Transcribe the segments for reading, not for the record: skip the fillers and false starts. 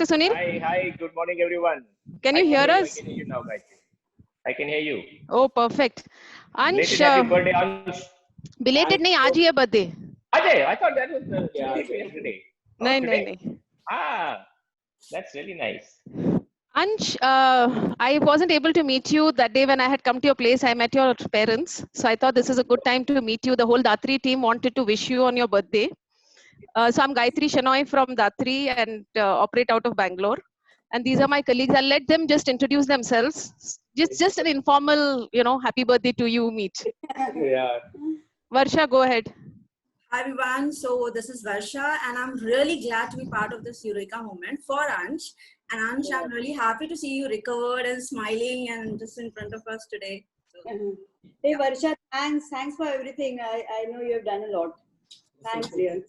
Dr. Sunil? Hi, good morning, everyone. Can you hear us? I can hear you now, guys. I can hear you. Oh, perfect. Ansh, Belated happy birthday, Ansh. belated nahi, aaj hi hai birthday. Ajay, I thought that was yesterday. Nahi, nahi, Today? nahi. Ah, that's really nice. Ansh, I wasn't able to meet you that day when I had come to your place. I met your parents. So I thought this is a good time to meet you. The whole Datri team wanted to wish you on your birthday. So I'm Gayatri Shenoy from Datri and operate out of Bangalore. And these are my colleagues. I'll let them just introduce themselves. Just an informal, happy birthday to you meet. Yeah. Varsha, go ahead. Hi everyone, so this is Varsha and I'm really glad to be part of this Eureka moment for Ansh. And Ansh, I'm really happy to see you recovered and smiling and just in front of us today. So, hey Varsha, thanks for everything. I know you have done a lot. Thanks, dear.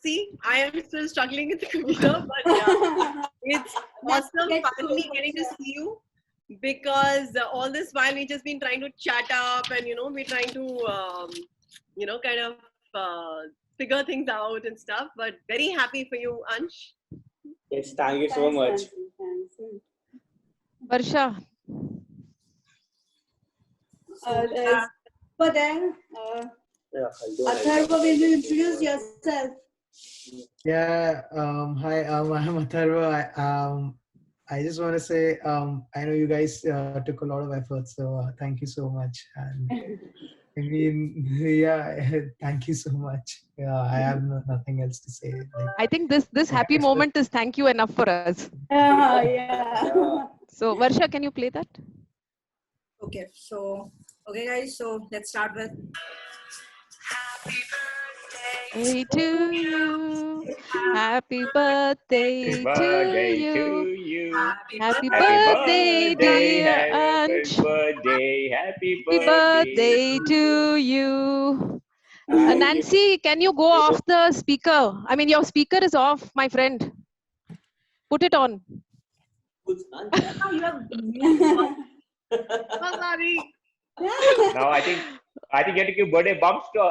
See, I am still struggling with the computer, but it's awesome finally getting to see you, because all this while we've just been trying to chat up and we're trying to kind of figure things out and stuff. But very happy for you, Ansh. Yes, thank you so much. Thanks. Varsha. For them, Atharva, will you introduce yourself? Yeah, hi, I'm Atharva. I just want to say, I know you guys took a lot of effort, so thank you so much. And I mean, yeah, thank you so much. Yeah, I have nothing else to say. I think this happy moment is thank you enough for us. Yeah. So Varsha, can you play that? okay, guys, so let's start with Happy birthday to you. Happy birthday to you. Happy birthday, dear Ansh. Happy Happy birthday to you. Nancy, can you go off the speaker? I mean, your speaker is off, my friend. Put it on. Now I think you have to give birthday bumps to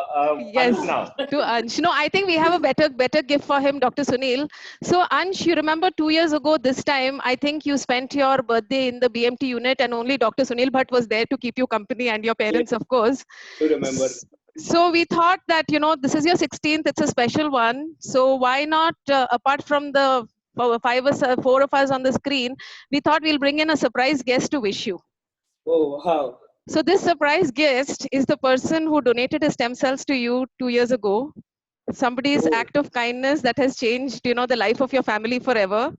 Yes, Ansh now. to Ansh. No, I think we have a better gift for him, Dr. Sunil. So Ansh, you remember 2 years ago this time, I think you spent your birthday in the BMT unit and only Dr. Sunil Bhatt was there to keep you company and your parents, of course. To remember. So we thought that, this is your 16th, it's a special one. So why not, apart from the four of us on the screen, we thought we'll bring in a surprise guest to wish you. Oh, wow. So this surprise guest is the person who donated his stem cells to you 2 years ago. Somebody's act of kindness that has changed, the life of your family forever.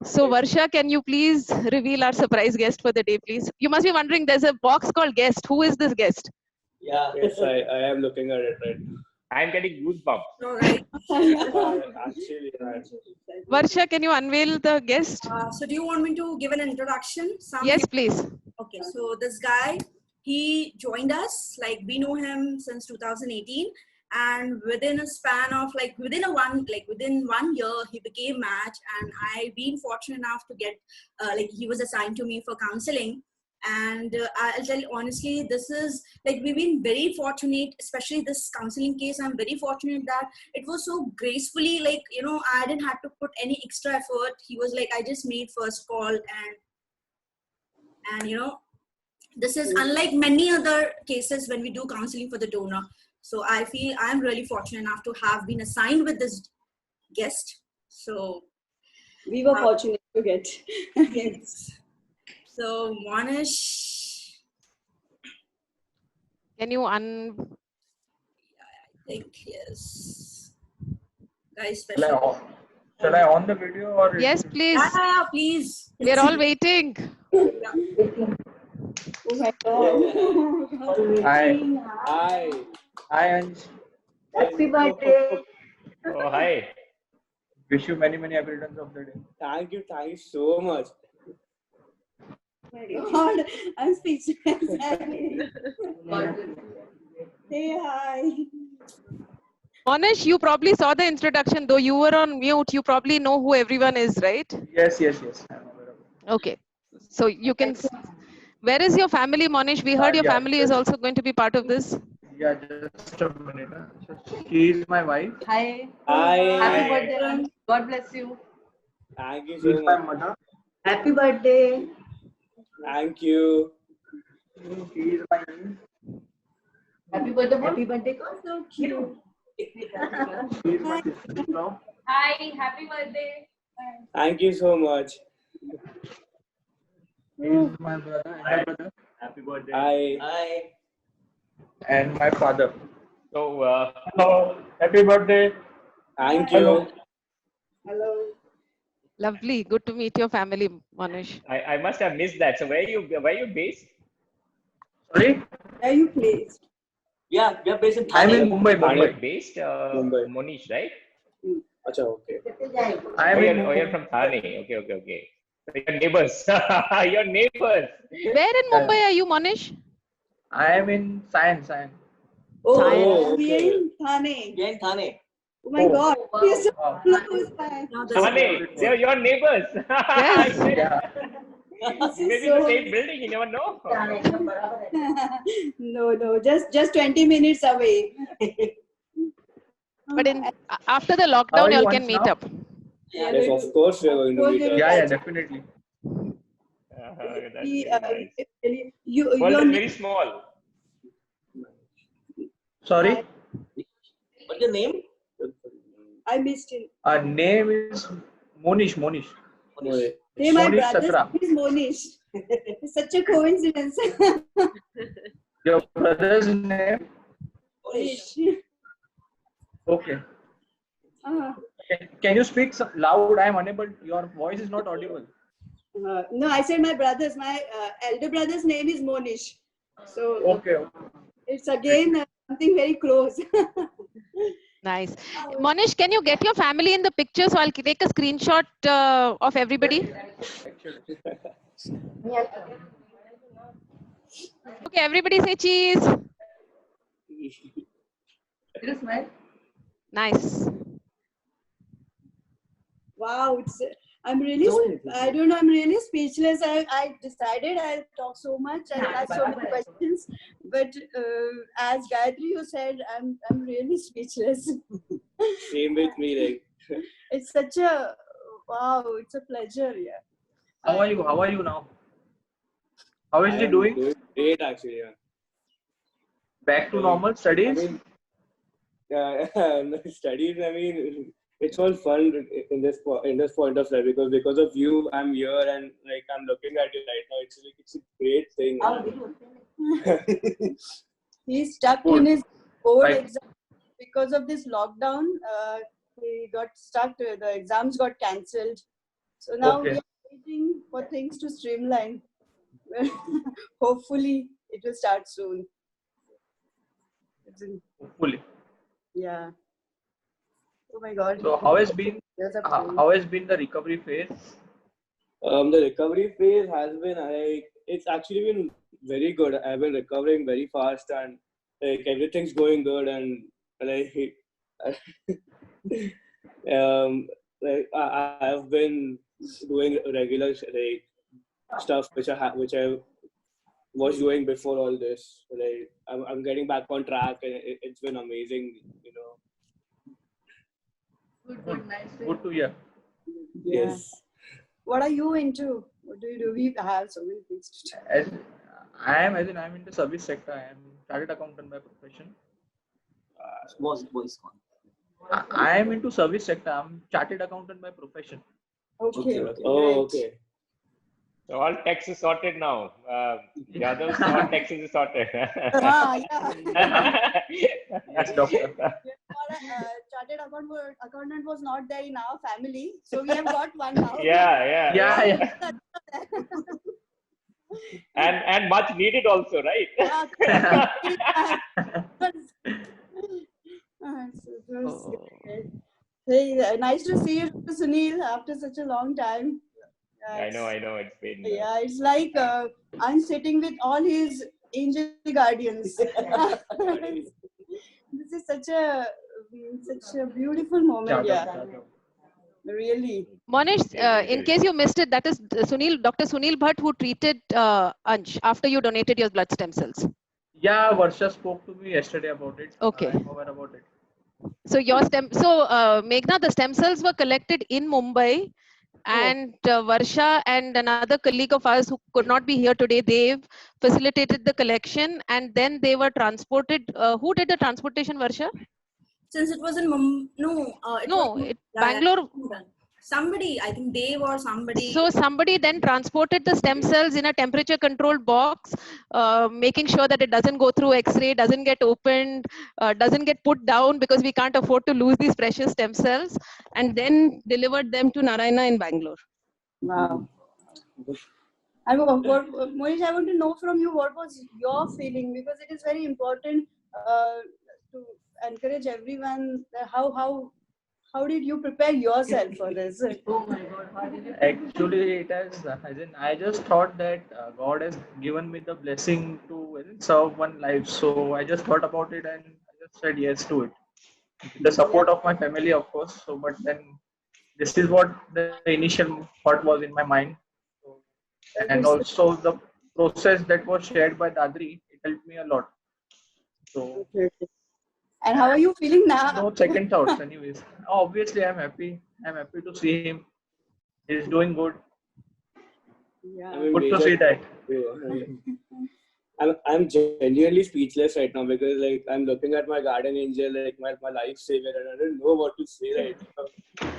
So Varsha, can you please reveal our surprise guest for the day, please? You must be wondering, there's a box called guest. Who is this guest? Yeah. Yes, I am looking at it right now. I'm getting goosebumps. all right. Actually, Varsha, can you unveil the guest? So do you want me to give an introduction? Yes, please. Okay, so this guy, he joined us, like we know him since 2018, and within a span of within 1 year he became match, and I've been fortunate enough to get he was assigned to me for counseling. And I'll tell you honestly, this is we've been very fortunate, especially this counseling case. I'm very fortunate that it was so gracefully, I didn't have to put any extra effort. He was I just made first call, and this is unlike many other cases when we do counseling for the donor. So I feel I'm really fortunate enough to have been assigned with this guest. So we were fortunate to get. Yes. So Monish, Can you I think yes. Guys, Shall I on the video or? Yes, please. Yeah, please. We're all waiting. Yeah. Oh my God. Hi. Hi, Ansh. Happy birthday. Oh, hi. Wish you many happy returns of the day. Thank you so much. God, I'm speechless. Hey, hi. Monish, you probably saw the introduction, though you were on mute. You probably know who everyone is, right? Yes. I'm aware of it. Okay. So you can. Where is your family, Monish? We heard your family is also going to be part of this. Yeah, just a minute. She is my wife. Hi. Hi. Happy birthday. God bless you. Thank you She so is my much. mother. Happy birthday. Thank you. She is my niece. Happy birthday. Happy birthday. So cute. She is my sister-in-law. Hi. Happy birthday. Thank you so much. He is my brother and my brother. Happy birthday. Hi. And my father. So, Hello. Happy birthday. Thank Hello. you. Hello. Lovely. Good to meet your family, Manish. I must have missed that. So, where you based? Sorry? Where are you placed? Yeah, we are based in I'm Thane. in Mumbai. Where you're Mumbai. based, Mumbai. Monish, right? Acha, okay. I am Oh, in you're Mumbai. from Thane. Okay. So your neighbors. Your neighbors. Where in Mumbai are you, Manish? I am in science. Oh, Oh, we are okay. in Thane. We are in Thane. Oh my Oh. God. We are so Wow. close by. Now that's Thane. They're your neighbors. Yes. Yeah. This is Maybe in the so. same building. You never know. No, just 20 minutes away. But after the How lockdown, are you you all can once meet now? up. Yes, of course we are going to meet up. Yeah, definitely. That's We, very nice. you, World your is name, very small. Sorry? What's your name? I missed it. Name is Monish. Monish. Hey, my Monish brother's Satra. name is Monish. It's such a coincidence. Your brother's name? Monish. Okay. Uh, Can you speak loud? I am unable. Your voice is not audible. no, I said my elder brother's name is Monish. So Okay. it's again something very close. Nice. Manish, can you get your family in the picture so I'll take a screenshot of everybody? Okay, everybody say cheese. Nice. Wow, I'm really, I don't know, I'm really speechless. I decided I'll talk so much. I have so many questions, but as Gayatri you said, I'm really speechless. Same with me, like. It's such a, wow, it's a pleasure, yeah. How are you? How are you now? How is he I'm doing? great, actually. Yeah. Back to normal studies? Studies. I mean, it's all fun in this point of life because of you, I'm here and like I'm looking at you right now. It's a great thing. He's stuck in his board exam because of this lockdown. He got stuck. The exams got cancelled. So now we are waiting for things to streamline. Hopefully, it will start soon. Hopefully. Yeah. Oh my God. So how has been the recovery phase? The recovery phase has been it's actually been very good. I've been recovering very fast and like everything's going good and like like I've been doing regular like stuff which I was doing before all this. Like I'm getting back on track and it's been amazing, you know. Good, nice. Good to hear. Yes. What are you into? What do you do? We have so many things to do. I'm in the service sector. I am chartered accountant by profession. Voice. I am into service sector. I'm chartered accountant by profession. Okay. Oh, okay. So all tax is sorted now. The others, all taxes is sorted. Yeah. Yes, doctor. Chartered accountant was not there in our family, so we have got one now. Yeah. And much needed also, right? Hey, nice to see you, Sunil, after such a long time. I know. It's been. Yeah, it's like I'm sitting with all his angel guardians. This is such a beautiful moment. Yeah, really. Manish, in case you missed it, that is Dr. Sunil Bhatt who treated Ansh after you donated your blood stem cells. Yeah, Varsha spoke to me yesterday about it. Okay. I'm aware about it. So Meghna, the stem cells were collected in Mumbai, and Varsha and another colleague of ours who could not be here today, Dev, facilitated the collection, and then they were transported. Who did the transportation, Varsha? Since it was in Bangalore. Somebody, I think Dave or somebody. So somebody then transported the stem cells in a temperature controlled box, making sure that it doesn't go through X-ray, doesn't get opened, doesn't get put down, because we can't afford to lose these precious stem cells, and then delivered them to Narayana in Bangalore. Wow. And Monish, I want to know from you, what was your feeling, because it is very important to encourage everyone. How did you prepare yourself for this? Oh my God! How did you? Actually, it has, as in, I just thought that God has given me the blessing to serve one life. So I just thought about it and I just said yes to it. With the support of my family, of course. So, but then this is what the initial thought was in my mind. So, and also the process that was shared by Dadri, it helped me a lot. So, and how are you feeling now? No second thoughts, anyways. Obviously, I'm happy. I'm happy to see him. He's doing good. Yeah. Good to see that. I'm genuinely speechless right now, because like I'm looking at my guardian angel, like my lifesaver, and I don't know what to say right now.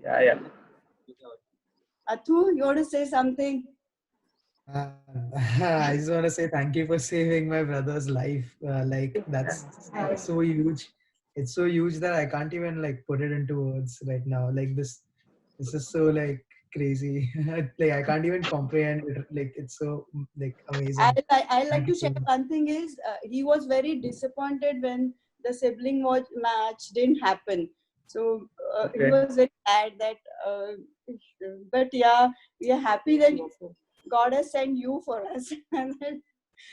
Yeah. Athu, you want to say something? I just want to say thank you for saving my brother's life. That's so huge. It's so huge that I can't even like put it into words right now. Like this is so like crazy. Like I can't even comprehend it. Like it's so like amazing. I like to share one thing is he was very disappointed when the sibling match didn't happen. So he was very sad that. But yeah, we are happy that God has sent you for us.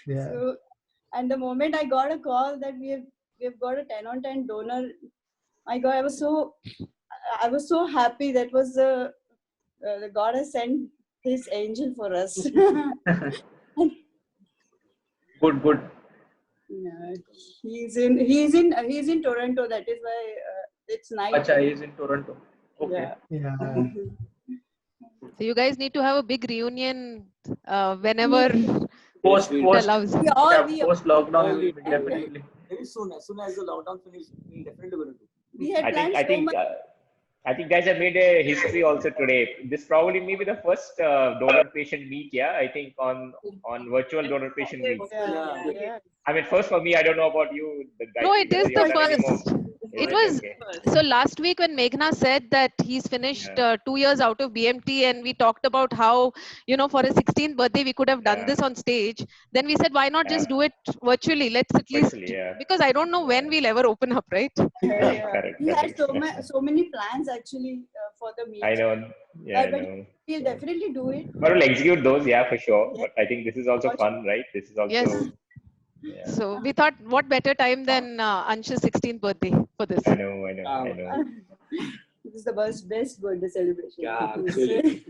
Yeah. So, and the moment I got a call that we have got a 10 on 10 donor, my God, I was so happy. That was the God has sent His angel for us. Good. Yeah, he's in Toronto. That is why it's night. Acha, he's in Toronto. Okay. Yeah. So you guys need to have a big reunion whenever Post lockdown, definitely. Very soon, as soon as the lockdown finishes, we're definitely going to do. We had planned I think guys have made a history also today. This probably may be the first donor patient meet. Yeah, I think on virtual donor patient meet. Yeah. I mean, first for me, I don't know about you. No, it is the first. It was so last week when Meghna said that he's finished 2 years out of BMT, and we talked about how, for his 16th birthday we could have done this on stage. Then we said, why not just do it virtually? Let's at least, because I don't know when we'll ever open up, right? Correct. We had so many plans actually for the meet. I know. Yeah, I but know. we'll definitely do it. But we'll execute those, for sure. But I think this is also fun, right? This is also. Yes. Yeah. So we thought, what better time than Ansh's 16th birthday for this? I know. This is the best birthday celebration. Yeah, absolutely.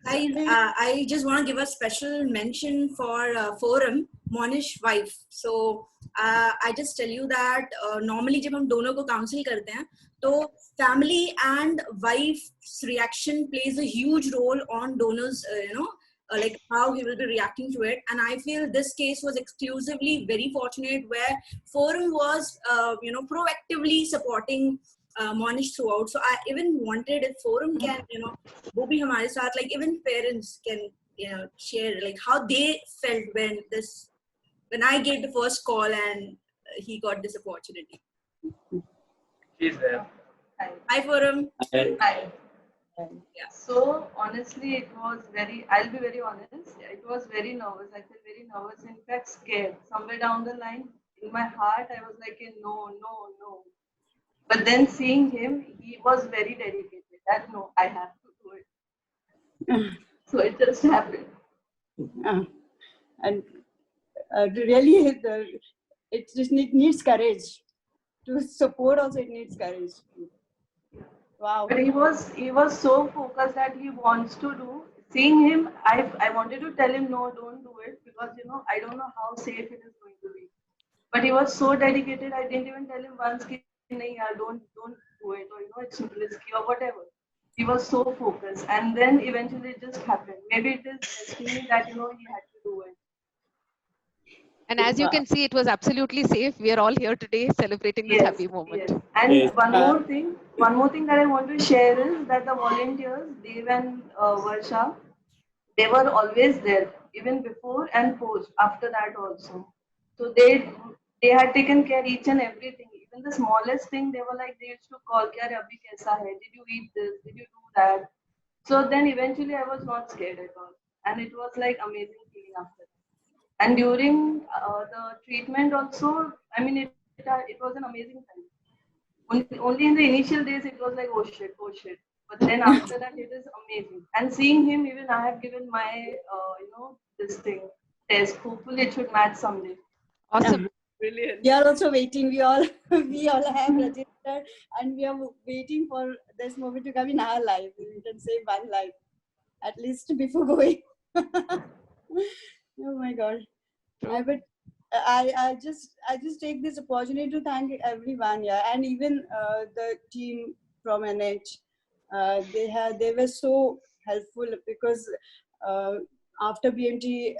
I just want to give a special mention for Forum, Monish wife. So I just tell you that normally जब हम donor को counsel करते हैं, तो family and wife's reaction plays a huge role on donors, like how he will be reacting to it. And I feel this case was exclusively very fortunate, where Forum was, proactively supporting Monish throughout. So I even wanted if Forum can, wo bhi hamare saath, like even parents can, share like how they felt when I gave the first call and he got this opportunity. He's there. Hi Forum. Hi. Yeah. So honestly, it was I'll be very honest, it was very nervous. I felt very nervous, in fact scared. Somewhere down the line, in my heart, I was like, no. But then seeing him, he was very dedicated. That no, I have to do it. So it just happened. And really, it just needs courage. To support also, it needs courage. Wow. But he was so focused that he wants to do. seeing him, I wanted to tell him, no, don't do it, because I don't know how safe it is going to be. But he was so dedicated. I didn't even tell him once, ki, nahi, yaar, don't do it, or it's risky or whatever. He was so focused, and then eventually it just happened. Maybe it is destiny that he had to do it. And as you can see, it was absolutely safe. We are all here today celebrating this happy moment. Yes. And one more thing that I want to share is that the volunteers, Dev and Varsha, they were always there, even before and post, after that also. So they had taken care each and everything. Even the smallest thing, they were like, they used to call, "Kya re, abhi kaisa hai? Did you eat this? Did you do that?" So then eventually I was not scared at all. And it was like amazing feeling after that. And during the treatment also, I mean, it was an amazing time. Only in the initial days, it was like, oh shit. But then after that, it is amazing. And seeing him, even I have given my, this thing, test. Hopefully it should match someday. Awesome. Brilliant. We are also waiting. We all have registered, and we are waiting for this movie to come in our life. We can save one life, at least before going. Oh my God! I just take this opportunity to thank everyone, and even the team from NH. They were so helpful, because after BMT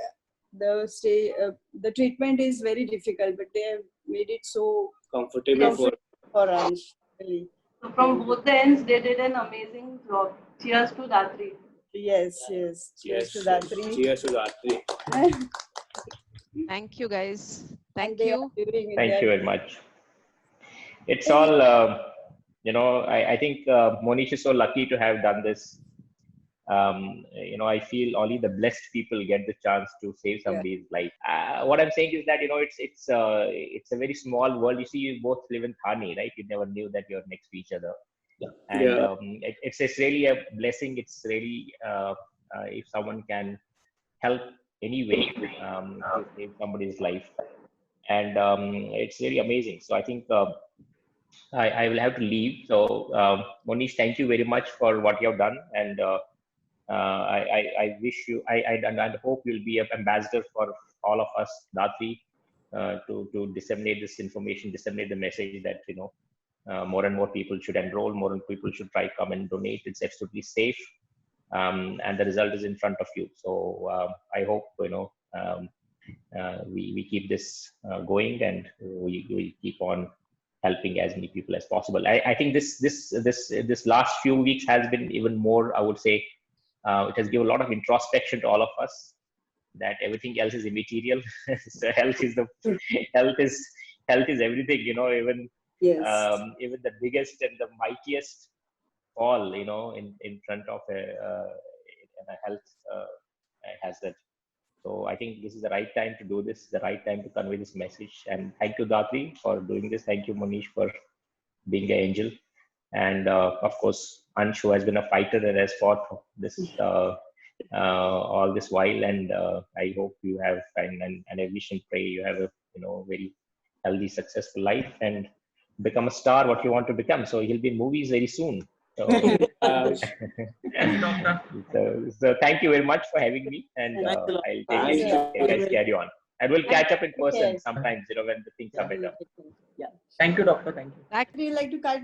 the treatment is very difficult, but they have made it so comfortable for us. Really. So from both the ends, they did an amazing job. Cheers to Datri. Yes. Cheers to Datri. Cheers to Datri. Thank you, guys. Thank you. Thank you very much. It's all, I think Monish is so lucky to have done this. I feel only the blessed people get the chance to save somebody's life. What I'm saying is that, it's a very small world. You see, you both live in Thane, right? You never knew that you're next to each other. And it's really a blessing. It's really, if someone can help anyway to save somebody's life. And it's really amazing. So I think I will have to leave. So Monish, thank you very much for what you have done. And I wish you, I hope you'll be an ambassador for all of us, Datri, to disseminate this information, disseminate the message that, more and more people should enroll, more and more people should try come and donate. It's absolutely safe. And the result is in front of you. So I hope, we keep this going, and we keep on helping as many people as possible. I think this last few weeks has been even more, I would say, it has given a lot of introspection to all of us, that everything else is immaterial. So health is everything, even even the biggest and the mightiest fall, in front of a health hazard. So I think this is the right time to do this, the right time to convey this message. And thank you, Datri, for doing this. Thank you, Monish, for being an angel. And of course, Ansh, who has been a fighter and has fought this all this while. And I hope you have, and I wish and pray you have a very healthy, successful life and become a star, what you want to become. So he'll be in movies very soon. So, so thank you very much for having me, and I'll take it. You guys carry on, and we'll catch up in person sometimes, when the things are better. Yeah. Thank you, doctor. Thank you. Actually, like to cut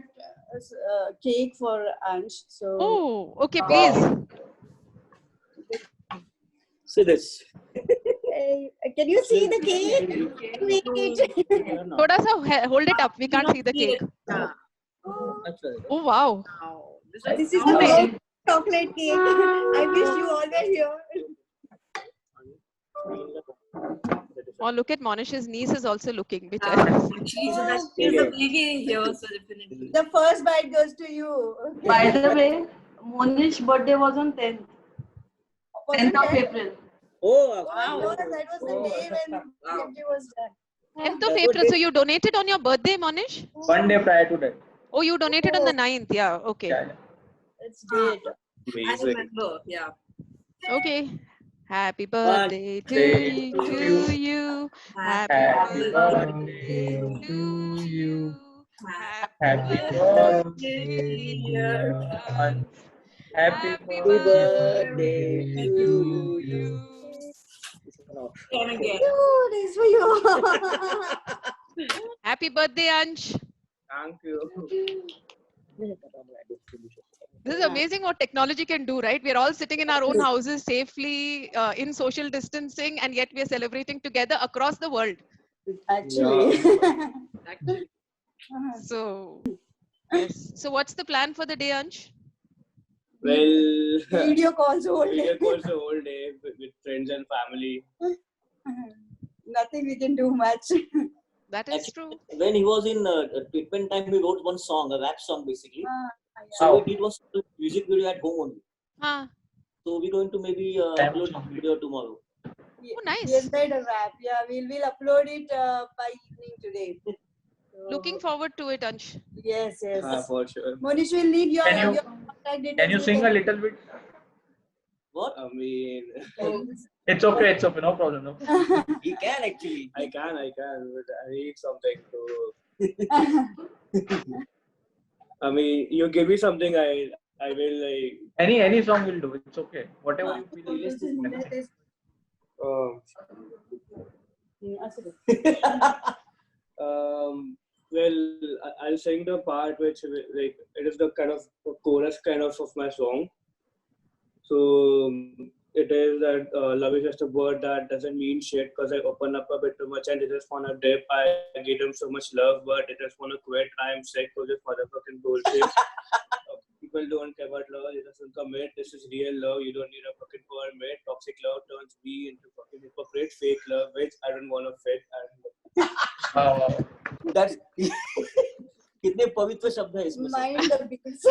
cake for Ansh. So. Oh, okay, please. See this. Can you see the cake? Thoda sa hold it up. We can't see the cake. Oh wow! This is a chocolate cake. I wish you all were here. Oh, look at Monish's niece is also looking. She's a baby here, so definitely. The first bite goes to you. Okay. By the way, Monish's birthday was on 10th. 10th of April. Oh, wow. That was the day when BMT was done. 10th of April. So you donated on your birthday, Monish? 1 day prior to that. Oh, you donated on the 9th. Yeah. Okay. Yeah. It's great. I remember. Yeah. Okay. Happy birthday to you. Happy birthday to you. Happy birthday, dear. Happy birthday to you. Can again. Oh, this for you. Happy birthday, Ansh. Thank you. This is amazing what technology can do, right? We're all sitting in our own houses safely in social distancing, and yet we are celebrating together across the world. Actually. So, yes. So, what's the plan for the day, Ansh? Well, Video calls all day. video calls the whole day with friends and family. Nothing we can do much. That is true. When he was in treatment time, he wrote one song, a rap song basically. So Oh. we did one music video at home only. Huh. So we're going to maybe upload the video tomorrow. Oh, nice. We has made a rap. Yeah, we'll upload it by evening today. So, Looking forward to it, Ansh. yes, yes. For sure. Monish will need your, Can you- your contact details. Can you sing a little bit? What? I mean, It's okay. It's okay. No problem. No. He can actually. I can, but I need something to. I mean, you give me something, I will like. Any song will do. It's okay. Whatever you feel. Well, I'll sing the part which like it is the kind of chorus kind of my song. So it is that love is just a word that doesn't mean shit because I open up a bit too much and they just wanna dip. I give them so much love, but they just wanna quit. I'm sick of this motherfucking bullshit. People don't care about love, it doesn't commit. This is real love, you don't need a fucking permit. Toxic love turns me into fucking hypocrite. Fake love, which I don't wanna fit. That's कितने पवित्र शब्द है इसमें से? Mind the beats.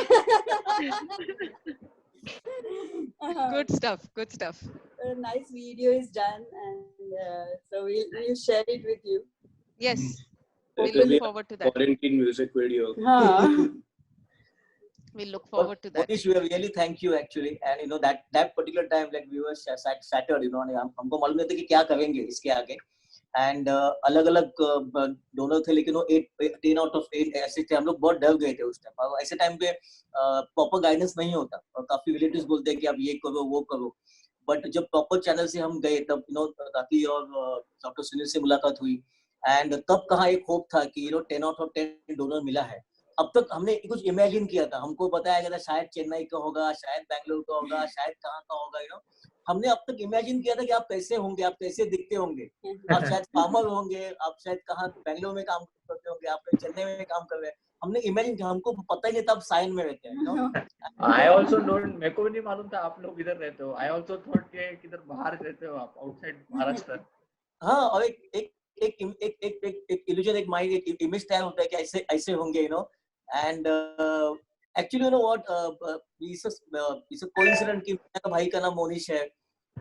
Good stuff. Good stuff. A nice video is done, and so we'll share it with you. Yes. It We will be look a forward to that. quarantine music video. We look forward to that. Monish, we really thank you actually, and you know that particular time like we were shattered, you know, हमको मालूम नहीं था कि क्या करेंगे इसके आगे. And अलग-अलग डोनर थे, लेकिन वो 10 out of 8 ऐसे थे. हम लोग बहुत डर गए थे उस टाइम. ऐसे टाइम पे प्रॉपर गाइडेंस नहीं होता और काफी रिलेटिव्स बोलते हैं कि आप ये करो वो करो. बट जब प्रॉपर चैनल से हम गए तब यू नो राकी और डॉक्टर सुनील से मुलाकात हुई एंड तब कहाँ एक होप था कि you know 10 out of 10 donor मिला है. अब तक हमने कुछ इमेजिन किया था, हमको बताया गया था शायद चेन्नई का होगा, शायद बैंगलोर का होगा, शायद कहाँ का होगा. यू नो हमने अब तक इमेजिन किया था कि आप कैसे होंगे, आप कैसे दिखते होंगे, आप शायद फार्मर होंगे, आप शायद कहाँ बैंगलोर में काम करते होंगे, आप चेन्नई में काम कर रहे हैं. हमने इमेजिन किया, हमको पता ही नहीं था आप साइन में रहते हैं. I also don't. मेरे को भी नहीं मालूम था आप लोग इधर रहते हो. I also thought कि किधर बाहर रहते हो आप, outside महाराष्ट्र. हाँ, और एक illusion, एक माइंड, एक इमेज तैयार होता है कि ऐसे ऐसे होंगे, you know. And actually you know what, it's a coincidence कि मेरा भाई का नाम मोनिश है.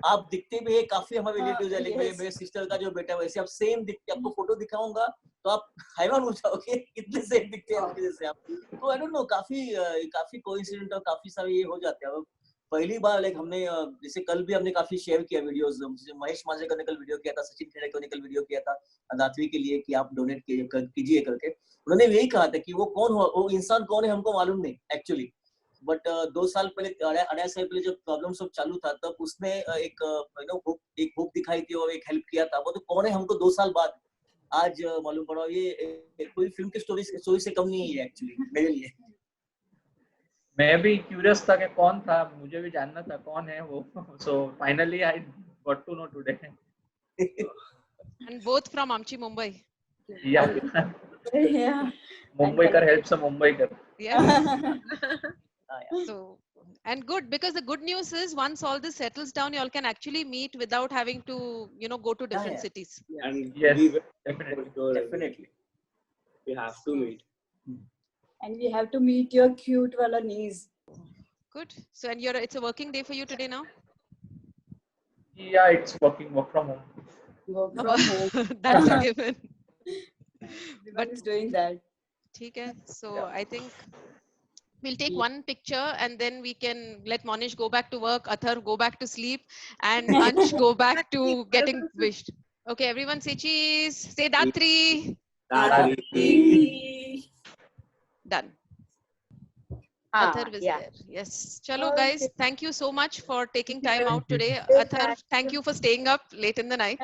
आप दिखते भी है, काफी हमारे रिलेटिव्स है, लेकिन मेरे सिस्टर का जो बेटा वैसे आप सेम दिखते. आपको फोटो दिखाऊंगा तो आप हैरान हो जाओगे कितने सेम दिखते हैं आपके जैसे आप. तो आई डोंट नो, काफी कोइंसिडेंट और काफी सारे ये हो जाते हैं. पहली बार लाइक हमने जैसे कल भी हमने काफी शेयर किया वीडियोस. महेश मांजरेकर ने कल वीडियो किया था, सचिन खेड़े ने कल वीडियो किया था दात्री के लिए कि आप डोनेट कीजिए करके. उन्होंने यही कहा था कि वो कौन हो, वो इंसान कौन है हमको मालूम नहीं एक्चुअली. बट 2 साल पहले, 2.5 साल पहले जब प्रॉब्लम सब चालू था तब उसने एक होप दिखाई थी और एक हेल्प किया था. वो तो कौन है हमको 2 साल बाद आज मालूम पड़ा. ये कोई फिल्म की स्टोरी से कम नहीं है एक्चुअली मेरे लिए. मैं भी क्यूरियस था कि कौन था, मुझे भी जानना था कौन है वो. So finally I got to know today. And both from Amchi, Mumbai. Yeah. Yeah. Mumbaikar helps a Mumbaikar. Yeah. So, and good, because the good news is once all this settles down, you all can actually meet without having to, you know, go to different cities. And Yes, we will Definitely. we have to meet. And we have to meet your cute wala niece. Good. So, and it's a working day for you today now? Yeah, it's work from home. Work from home. That's a given. But is doing that. Okay. So, I think we'll take one picture and then we can let Monish go back to work, Athar go back to sleep, and Ansh go back to getting wished. Okay, everyone say cheese. Say Datri. Datri. Done. Athar is yeah. there. Yes. Chalo, guys. Thank you so much for taking time out today. Yes, Athar, thank you for staying up late in the night.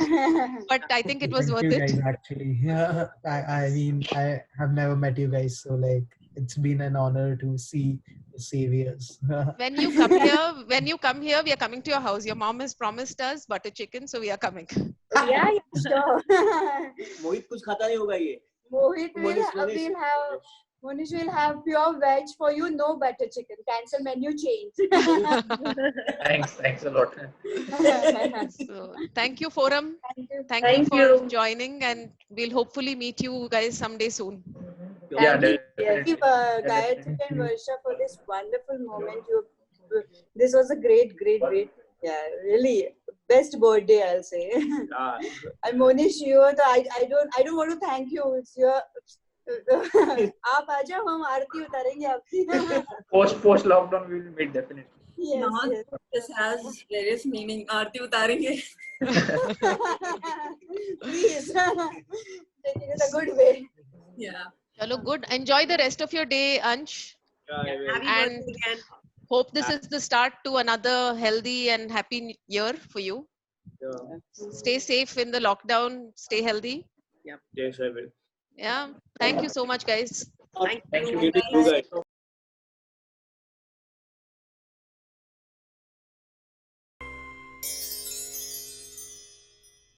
But I think it was Thank worth you it. guys, actually. Yeah, I mean, I have never met you guys, so like, it's been an honor to see the saviors. When you come here, we are coming to your house. Your mom has promised us butter chicken, so we are coming. Yeah, sure. मोहित कुछ खाता नहीं होगा ये. Mohit Monish, Monish will have pure veg for you, no butter chicken. Cancel menu change. Thanks a lot. So, thank you, Forum. Thank you. Thank you for joining, and we'll hopefully meet you guys someday soon. Yeah, Thank you, definitely. Gayatri and Varsha, for this wonderful moment. This was a great. Yeah, really best birthday, I'll say. And Monish, I don't want to thank you. It's your. आप आ जाओ, हम आरती उतारेंगे आपकी. Post lockdown we will meet definitely. Yes, yes. This has various meaning. Aarti utarenge. Please. Take it in a good way. Yeah. Chalo, good. Enjoy the rest of your day, Ansh. Happy And birthday again. hope this is the start to another healthy and happy year for you. Stay safe in the lockdown. Stay healthy. Yes, I will. Yeah. Thank you so much, guys. Thank Thank you. you. You guys.